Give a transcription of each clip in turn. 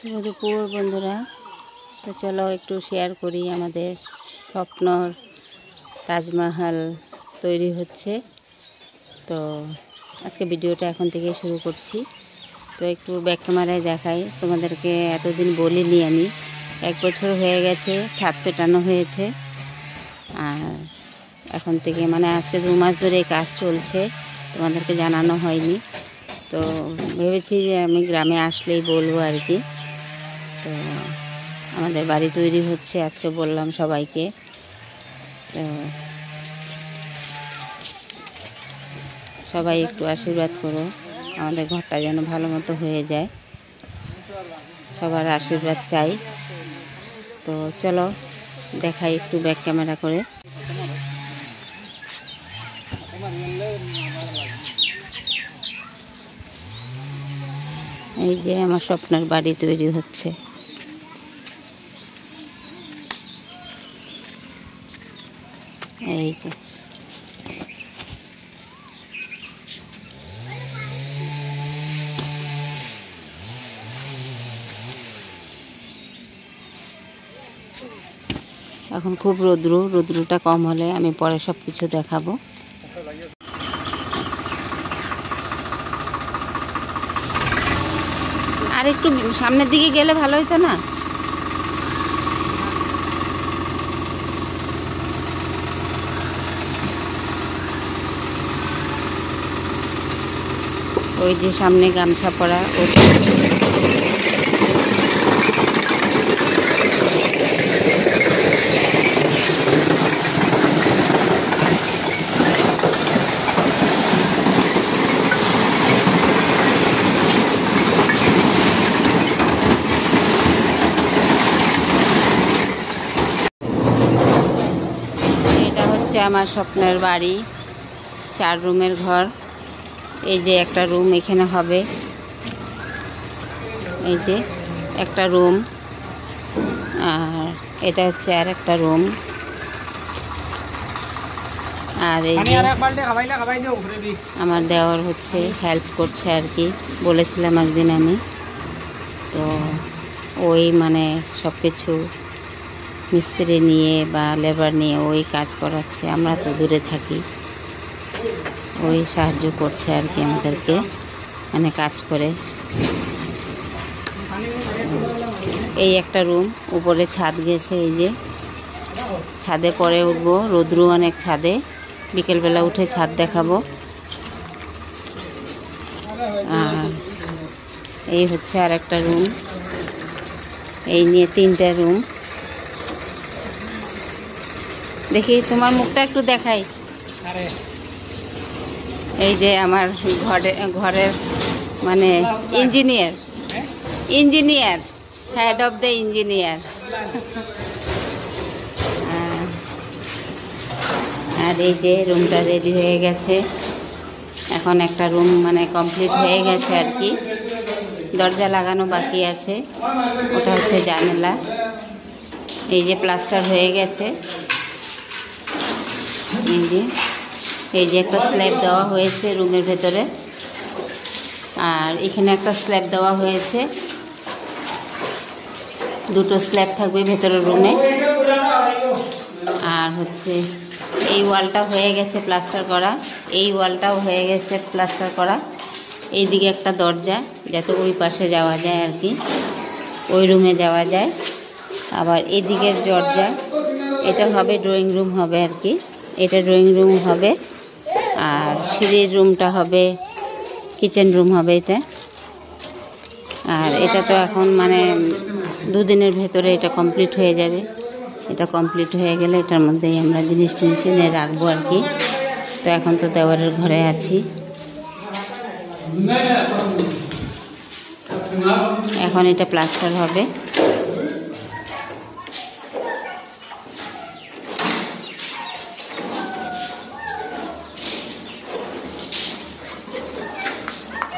শুভ দুপুর বন্ধুরা। তো চলো একটু শেয়ার করি, আমাদের স্বপ্নর তাজমহল তৈরি হচ্ছে। তো আজকে ভিডিওটা এখন থেকে শুরু করছি। তো একটু ব্যাক ক্যামেরায় দেখাই তোমাদেরকে। এতদিন বলিনি আমি, 1 বছর হয়ে গেছে ছাদ পেটানো হয়েছে, আর এখন থেকে মানে আজকে 2 মাস ধরে এই কাজ চলছে, তোমাদেরকে জানানো হয়নি। তো ভেবেছি যে আমি গ্রামে আসলেই বলবো আর কি। তো আমাদের বাড়ি তৈরি হচ্ছে, আজকে বললাম সবাইকে। তো সবাই একটু আশীর্বাদ করো, আমাদের ঘরটা যেন ভালো মতো হয়ে যায়, সবার আশীর্বাদ চাই। তো চলো দেখাই একটু ব্যাক ক্যামেরা করে। এই যে আমার স্বপ্নের বাড়ি তৈরি হচ্ছে। এই যে এখন খুব রৌদ্রটা কম হলে আমি পরে সব কিছু দেখাবো। আর একটু সামনের দিকে গেলে ভালো হতো না? ওই যে সামনে গামছা পরা, এটা হচ্ছে আমার স্বপ্নের বাড়ি, 4 রুমের ঘর। এই যে একটা রুম এখানে হবে, এই যে একটা রুম, আর এটা হচ্ছে আর একটা রুম। আর এই যে আমার দেওর হচ্ছে হেল্প করছে আর কি, বলেছিলাম একদিন আমি। তো ওই মানে সব কিছু মিস্ত্রি নিয়ে বা লেবার নিয়ে ওই কাজ করাচ্ছে, আমরা তো দূরে থাকি। ওই সাহায্য করছে আর কি আমাদেরকে, মানে কাজ করে। এই একটা রুম, উপরে ছাদ গেছে, এই যে ছাদে পরে উঠবো, রৌদ্র অনেক ছাদে, বিকেলবেলা উঠে ছাদ দেখাবো। আর এই হচ্ছে আর একটা রুম, এই নিয়ে 3টে রুম। দেখি তোমার মুখটা একটু দেখাই। এই যে আমার ঘরের মানে engineer, head of the engineer. আর এই যে রুমটা রেডি হয়ে গেছে, এখন একটা রুম মানে কমপ্লিট হয়ে গেছে আর কি। দরজা লাগানো বাকি আছে, ওটা হচ্ছে জানালা। এই যে প্লাস্টার হয়ে গেছে, এই যে একটা স্ল্যাব দেওয়া হয়েছে রুমের ভেতরে, আর এখানে একটা স্ল্যাব দেওয়া হয়েছে, 2টো স্ল্যাব থাকবে ভেতরের রুমে। আর হচ্ছে এই ওয়ালটা হয়ে গেছে প্লাস্টার করা, এই ওয়ালটাও হয়ে গেছে প্লাস্টার করা। এইদিকে একটা দরজা, যাতে ওই পাশে যাওয়া যায় আর কি, ওই রুমে যাওয়া যায়। আবার এদিকের দরজা, এটা হবে ড্রয়িং রুম হবে আর কি, এটা ড্রয়িং রুম হবে। আর সিঁড়ির রুমটা হবে কিচেন রুম হবে এটা। আর এটা তো এখন মানে 2 দিনের ভেতরে এটা কমপ্লিট হয়ে যাবে। এটা কমপ্লিট হয়ে গেলে এটার মধ্যেই আমরা জিনিস এনে রাখবো আর কি। তো এখন তো দেওয়ারের ঘরে আছি, এখন এটা প্লাস্টার হবে।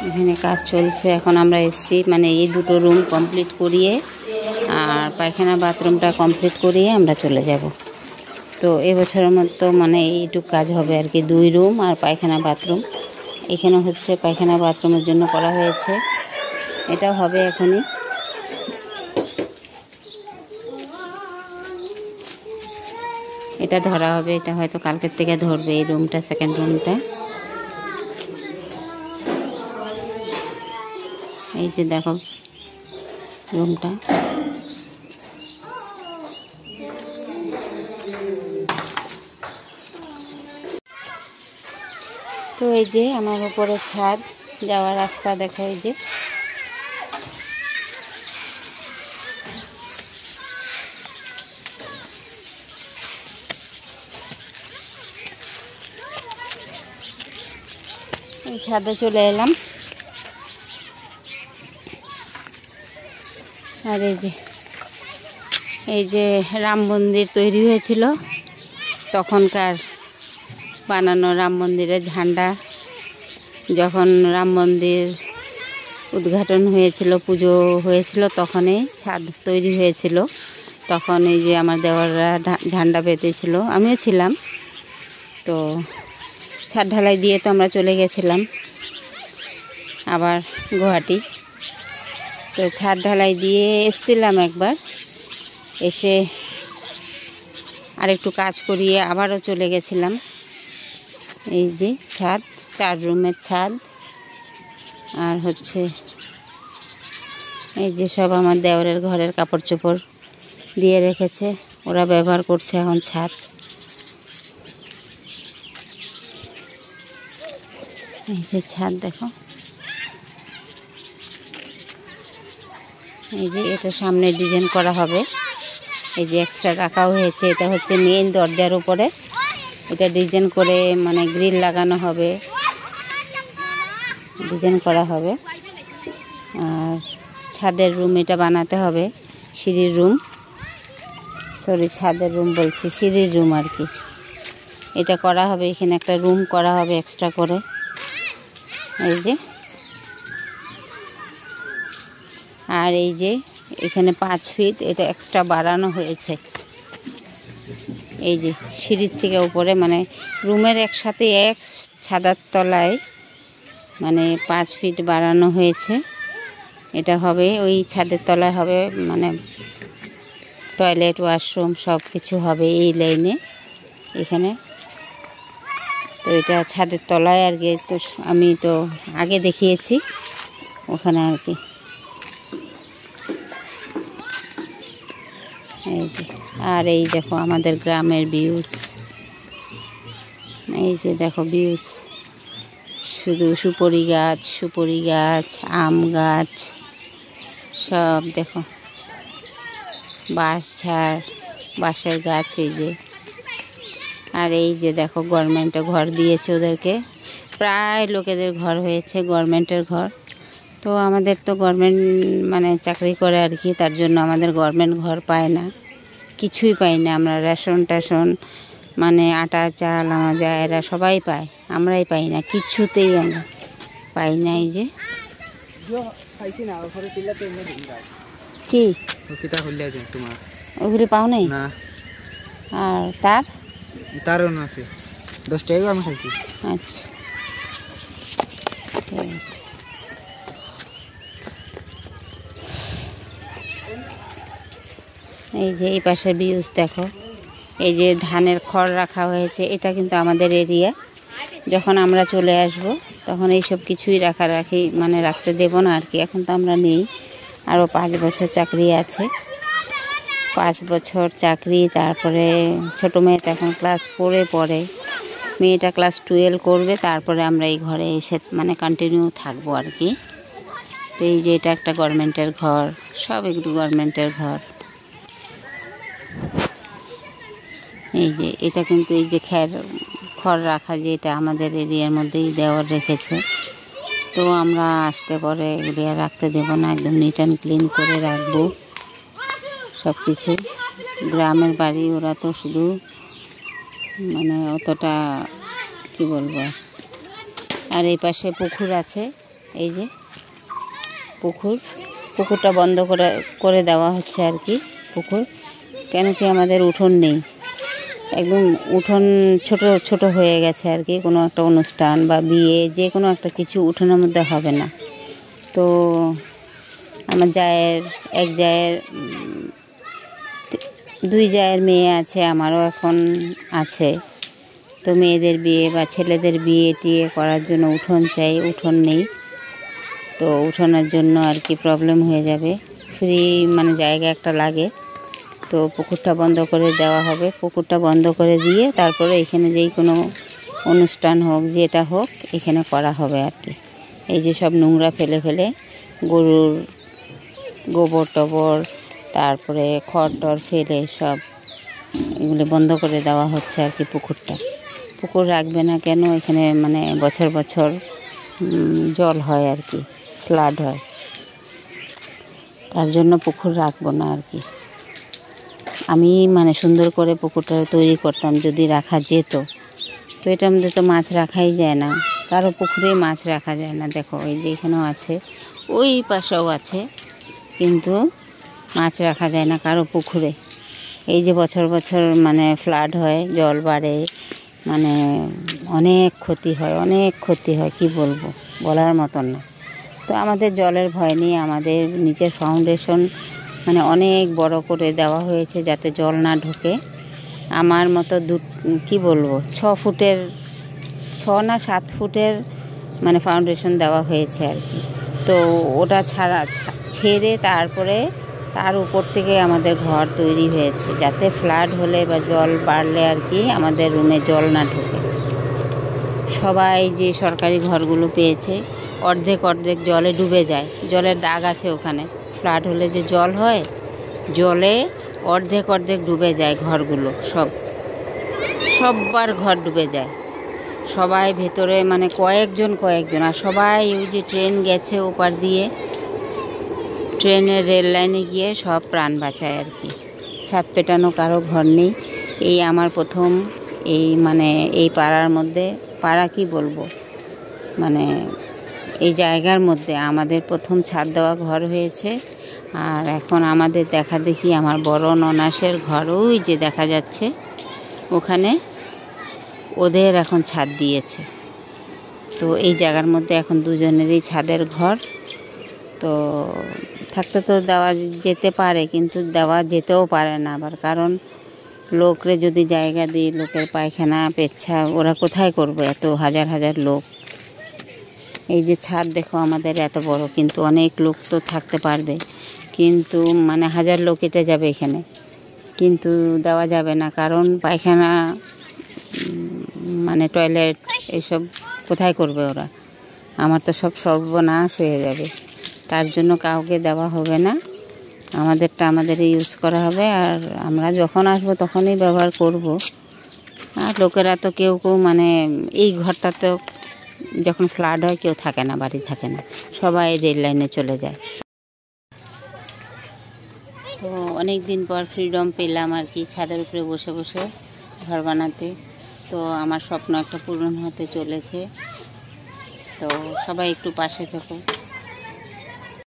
এখানে কাজ চলছে, এখন আমরা এসছি মানে এই 2টো রুম কমপ্লিট করিয়ে আর পায়খানা বাথরুমটা কমপ্লিট করিয়ে আমরা চলে যাব। তো এবছরের মতো মানে এইটুক কাজ হবে আর কি, 2 রুম আর পায়খানা বাথরুম। এখানে হচ্ছে পায়খানা বাথরুমের জন্য করা হয়েছে, এটাও হবে এখনই। এটা ধরা হবে, এটা হয়তো কালকের থেকে ধরবে এই রুমটা, সেকেন্ড রুমটা। এই যে দেখো রুমটা, তো এই যে আমার উপরে ছাদ যাওয়ার রাস্তা দেখো, এই যে এই ছাদে চলে এলাম। আর এই যে রাম মন্দির তৈরি হয়েছিল তখনকার বানানো রাম মন্দিরের ঝান্ডা, যখন রাম মন্দির উদ্ঘাটন হয়েছিল, পুজো হয়েছিল, তখনই ছাদ তৈরি হয়েছিল। তখন এই যে আমার দেওয়াররা ঝান্ডা পেতেছিল, আমিও ছিলাম। তো ছাদ ঢালাই দিয়ে তো আমরা চলে গেছিলাম আবার গুয়াহাটি। তো ছাদ ঢালাই দিয়ে এসছিলাম একবার, এসে আরেকটু কাজ করিয়ে আবারও চলে গেছিলাম। এই যে ছাদ, 4 রুমের ছাদ। আর হচ্ছে এই যে সব আমার দেওরের ঘরের কাপড় চোপড় দিয়ে রেখেছে, ওরা ব্যবহার করছে এখন ছাদ। এই যে ছাদ দেখো, এই যে এটা সামনে ডিজাইন করা হবে, এই যে এক্সট্রা রাখাও হয়েছে। এটা হচ্ছে মেইন দরজার উপরে, এটা ডিজাইন করে মানে গ্রিল লাগানো হবে, ডিজাইন করা হবে। আর ছাদের রুম এটা বানাতে হবে, সিঁড়ির রুম, সরি ছাদের রুম বলছি, সিঁড়ির রুম আর কি। এটা করা হবে, এখানে একটা রুম করা হবে এক্সট্রা করে। এই যে, আর এই যে এখানে 5 ফিট এটা এক্সট্রা বাড়ানো হয়েছে। এই যে সিঁড়ির থেকে উপরে মানে রুমের একসাথে এক ছাদের তলায় মানে 5 ফিট বাড়ানো হয়েছে। এটা হবে ওই ছাদের তলায় হবে, মানে টয়লেট, ওয়াশরুম সব কিছু হবে এই লাইনে এখানে। তো এটা ছাদের তলায় আর কি, তো আমি তো আগে দেখিয়েছি ওখানে আর কি। এই যে, আর এই দেখো আমাদের গ্রামের ভিউজ, এই যে দেখো ভিউজ, শুধু সুপারি গাছ, আম গাছ সব দেখো, বাঁশের গাছ এই যে। আর এই যে দেখো গভর্নমেন্টে ঘর দিয়েছে ওদেরকে, প্রায় লোকেদের ঘর হয়েছে, গভর্নমেন্টের ঘর। তো আমাদের তো গভর্নমেন্ট মানে চাকরি করে আর কি, তার জন্য আমাদের গভর্নমেন্ট ঘর পায় না, কিছুই পাই না আমরা। রেশন টেশন মানে আটা চাল আমার জায়েরা সবাই পায়, আমরাই পাই না, কিছুতেই আমরা পাই না। এই যে কি ওগুলি পাও নাই? আর তারও আছে 10 টাকা আমি খাইছি। আচ্ছা, এই যে এই পাশে ভিউজ দেখো, এই যে ধানের খড় রাখা হয়েছে, এটা কিন্তু আমাদের এরিয়া। যখন আমরা চলে আসব তখন এইসব কিছুই রাখি মানে রাখতে দেব না আর কি। এখন তো আমরা নেই, আরও 5 বছর চাকরি আছে, 5 বছর চাকরি। তারপরে ছোটো মেয়ে তো এখন ক্লাস 4-এ পড়ে, মেয়েটা ক্লাস 12 করবে, তারপরে আমরা এই ঘরে এসে মানে কন্টিনিউ থাকবো আর কি। তো এই যে এটা একটা গভর্নমেন্টের ঘর, সব একটু গভর্নমেন্টের ঘর। এই যে এটা কিন্তু এই যে খড় রাখা, যে এটা আমাদের এরিয়ার মধ্যেই দেওয়ার রেখেছে। তো আমরা আসতে পরে এগুলি আর রাখতে দেবো না, একদম নিট অ্যান্ড ক্লিন করে রাখবো সব কিছু। গ্রামের বাড়ি, ওরা তো শুধু মানে অতটা কি বলবো। আর এই পাশে পুকুর আছে, এই যে পুকুরটা বন্ধ করে দেওয়া হচ্ছে আর কি। পুকুর কেন কি আমাদের উঠোন নেই, একদম উঠোন ছোট হয়ে গেছে আর কি। কোনো একটা অনুষ্ঠান বা বিয়ে যে কোনো একটা কিছু উঠোনের মধ্যে হবে না। তো আমার এক জায়ের দুই জায়ের মেয়ে আছে, আমারও এখন আছে। তো মেয়েদের বিয়ে বা ছেলেদের বিয়ে টিয়ে করার জন্য উঠোন চাই, উঠোন নেই। তো উঠোনের জন্য আর কি প্রবলেম হয়ে যাবে। ফ্রি মানে জায়গা একটা লাগে। তো পুকুরটা বন্ধ করে দেওয়া হবে। পুকুরটা বন্ধ করে দিয়ে তারপরে এখানে যেই কোনো অনুষ্ঠান হোক, যেটা হোক, এখানে করা হবে আর কি। এই যে সব নোংরা ফেলে ফেলে, গরুর গোবর টবর, তারপরে খড় টড় ফেলে সব এগুলো বন্ধ করে দেওয়া হচ্ছে আর কি। পুকুর রাখবে না কেন, এখানে মানে বছর বছর জল হয় আর কি, ফ্লাড হয়। তার জন্য পুকুর রাখবো না আর কি। আমি মানে সুন্দর করে পুকুরটা তৈরি করতাম যদি রাখা যেত। তো এটার মধ্যে তো মাছ রাখাই যায় না, কারো পুকুরে মাছ রাখা যায় না। দেখো এই যে এখানেও আছে, ওই পাশেও আছে, কিন্তু মাছ রাখা যায় না কারো পুকুরে। এই যে বছর বছর মানে ফ্লাড হয়, জল বাড়ে, মানে অনেক ক্ষতি হয়, কি বলবো, বলার মতন না। তো আমাদের জলের ভয় নেই, আমাদের নিচের ফাউন্ডেশন মানে অনেক বড় করে দেওয়া হয়েছে যাতে জল না ঢোকে। আমার মতো কি বলবো, 6 না 7 ফুটের মানে ফাউন্ডেশন দেওয়া হয়েছে আর কি। তো ওটা ছেড়ে তারপরে তার উপর থেকে আমাদের ঘর তৈরি হয়েছে, যাতে ফ্লাড হলে বা জল বাড়লে আর কি আমাদের রুমে জল না ঢোকে। সবাই যে সরকারি ঘরগুলো পেয়েছে, অর্ধেক জলে ডুবে যায়, জলের দাগ আছে ওখানে। ফ্লাড হলে যে জল হয়, জলে অর্ধেক ডুবে যায় ঘরগুলো, সবার ঘর ডুবে যায়। সবাই ভেতরে মানে কয়েকজন, আর সবাই ওই যে ট্রেন গেছে ওপার দিয়ে, ট্রেনের রেল লাইনে গিয়ে সব প্রাণ বাঁচায় আর কি। ছাদ পেটানো কারো ঘর নেই। এই আমার প্রথম মানে এই পাড়ার মধ্যে, পাড়া কি বলবো, মানে এই জায়গার মধ্যে আমাদের প্রথম ছাদ দেওয়া ঘর হয়েছে। আর এখন আমাদের দেখা দেখি আমার বড় ননাসের ঘর, ওই যে দেখা যাচ্ছে ওখানে, ওদের এখন ছাদ দিয়েছে। তো এই জায়গার মধ্যে এখন দুজনেরই ছাদের ঘর। তো থাকতে তো দেওয়া যেতে পারে, কিন্তু দেওয়া যেতেও পারে না আবার, কারণ লোকরে যদি জায়গা দিই, লোকের পায়খানা পেচ্ছাপ ওরা কোথায় করবে, এত হাজার লোক। এই যে ছাদ দেখো আমাদের এত বড়, কিন্তু অনেক লোক তো থাকতে পারবে, কিন্তু মানে 1000 লোক এটে যাবে এখানে, কিন্তু দেওয়া যাবে না, কারণ পায়খানা মানে টয়লেট এইসব কোথায় করবে ওরা। আমার তো সব সর্বনাশ হয়ে যাবে, তার জন্য কাউকে দেওয়া হবে না। আমাদেরটা আমাদের ইউজ করা হবে, আর আমরা যখন আসবো তখনই ব্যবহার করব। আর লোকেরা তো কেউ মানে এই ঘরটাতেও যখন ফ্লাড হয় কেউ থাকে না, বাড়ি থাকে না, সবাই রেল লাইনে চলে যায়। তো অনেক দিন পর ফ্রিডম পেলাম আর কি, ছাদের উপরে বসে বসে ঘর বানাতে। তো আমার স্বপ্ন একটা পূরণ হতে চলেছে। তো সবাই একটু পাশে থেকো।